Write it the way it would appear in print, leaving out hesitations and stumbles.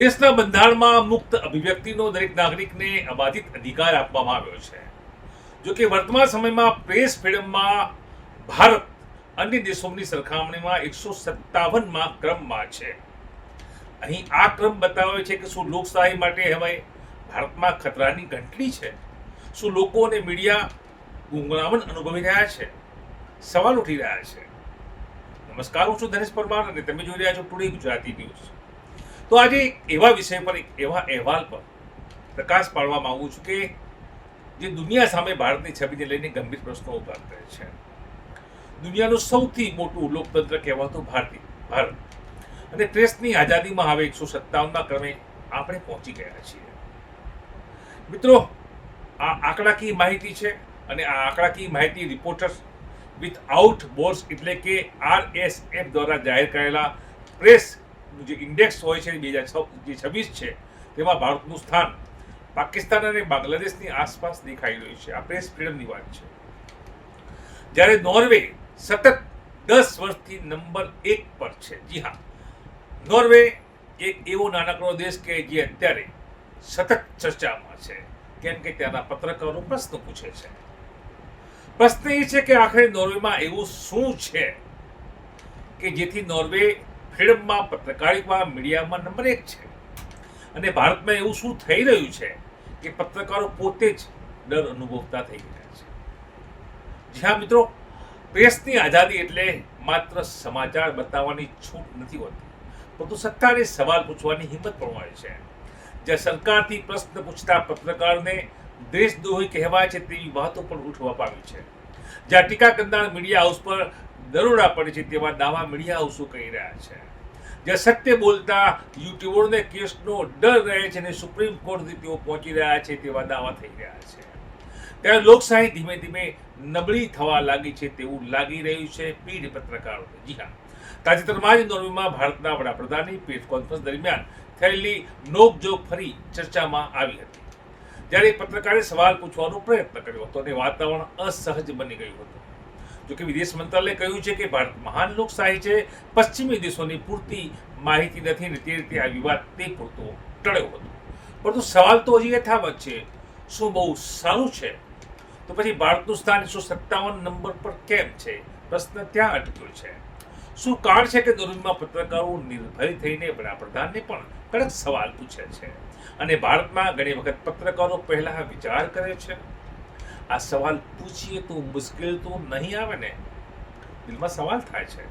દેશના બંધારણમાં મુક્ત અભિવ્યક્તિનો દરેક નાગરિકને અબાધિત અધિકાર આપવામાં આવ્યો છે. જો કે વર્તમાન સમયમાં પ્રેસ ફ્રીડમમાં ભારત અન્ય દેશોની સરખામણીમાં 157માં ક્રમમાં છે. અહીં આ ક્રમ બતાવે છે કે શું લોકશાહી માટે હવે ભારતમાં ખતરાની ઘંટડી છે? શું લોકો અને મીડિયા ગૂંગળામણ અનુભવી રહ્યા છે? સવાલ ઉઠી રહ્યા છે. નમસ્કાર, હું છું ધનેશ પરમાર અને તમે જોઈ રહ્યા છો ટુડે ગુજરાતી ન્યૂઝ. તો આજે એવા વિષય પર એવા અહેવાલ પર પ્રકાશ પાડવા માંગુ છું કે જે દુનિયા સામે ભારતની છબીને લઈને ગંભીર પ્રશ્નો ઉભા કરે છે. દુનિયાનું સૌથી મોટું લોકતંત્ર કહેવાતું ભારત અને પ્રેસની આઝાદીમાં હવે 157મા ક્રમે આપણે પહોંચી ગયા છીએ. મિત્રો, આ આંકડાકીય માહિતી છે અને આ આંકડાકીય માહિતી રિપોર્ટર્સ વિથઆઉટ બોર્ડર્સ એટલે કે RSF દ્વારા જાહેર કરેલા પ્રેસ જે ઇન્ડેક્સ હોય છે 2026 છે તેમાં ભારતનું સ્થાન પાકિસ્તાન અને બાંગ્લાદેશની આસપાસ દેખાઈ રહ્યું છે. આ પ્રેસ ફ્રીડમની વાત છે. જ્યારે નોર્વે સતત 10 વર્ષથી નંબર 1 પર છે. જી હા, નોર્વે એક એવો નાનકડો દેશ કે જે અત્યારે સતત ચર્ચામાં છે, કેમ કે ત્યાંના પત્રકારો પ્રશ્ન પૂછે છે. પ્રશ્ન એ છે કે આખરે નોર્વેમાં એવું શું છે કે જેથી નોર્વે ફ્રીડમમાં, પત્રકારિતામાં, મીડિયામાં નંબર 1 છે, અને ભારતમાં એવું શું થઈ રહ્યું છે કે પત્રકારો પોતે જ ડર અનુભવતા થઈ ગયા છે. જ્યાં મિત્રો, પ્રેસની આઝાદી એટલે માત્ર સમાચાર બતાવવાની છૂટ નથી હોતી, પરંતુ સત્તાને સવાલ પૂછવાની હિંમત પણ હોય છે. જ્યાં સરકારથી પ્રશ્ન પૂછતા પત્રકારને દેશદ્રોહી કહેવાય છે તેવી વાતો પણ ઉઠવા પામી છે. જ્યાં ટીકા કરનાર મીડિયા હાઉસ પર દરોડા પડે છે તેવા દાવા મીડિયા હાઉસો કહી રહ્યા છે. જ્યાં સત્ય બોલતા યુટ્યુબરને કેસનો ડર રહે છે અને સુપ્રીમ કોર્ટ સુધી તેઓ પહોંચી રહ્યા છે તેવા દાવા થઈ રહ્યા છે. ત્યારે લોકશાહી ધીમે ધીમે નબળી થવા લાગી છે તેવું લાગી રહ્યું છે પીઢ પત્રકારોને. જી હા, તાજેતરમાં જ નોર્વેમાં ભારતના વડાપ્રધાનની પ્રેસ કોન્ફરન્સ દરમિયાન થયેલી નોકઝોક ફરી ચર્ચામાં આવી હતી. જ્યારે પત્રકારે સવાલ પૂછવાનો પ્રયત્ન કર્યો હતો અને વાતાવરણ અસહજ બની ગયું હતું. જોકે વિદેશ મંત્રાલયે કહ્યું છે કે ભારત મહાન લોકશાહી છે, પશ્ચિમી દેશોની પૂરતી માહિતી નથી અને તે રીતે આ વિવાદ તે પૂરતો ટળ્યો હતો. પરંતુ સવાલ તો હજી યથાવત છે. શું બહુ સારું છે? તો પછી ભારતનું સ્થાન 157 નંબર પર કેમ છે? પ્રશ્ન ત્યાં અટક્યો છે. શું કારણ છે કે નોર્વેમાં પત્રકારો નિર્ભય થઈને વડાપ્રધાનને પણ કડક સવાલ પૂછે છે અને ભારતમાં ઘણી વખત પત્રકારો પહેલા વિચાર કરે છે? આ સવાલ પૂછીએ તો મુશ્કેલ તો નહીં આવે ને? દિલમાં સવાલ થાય છે.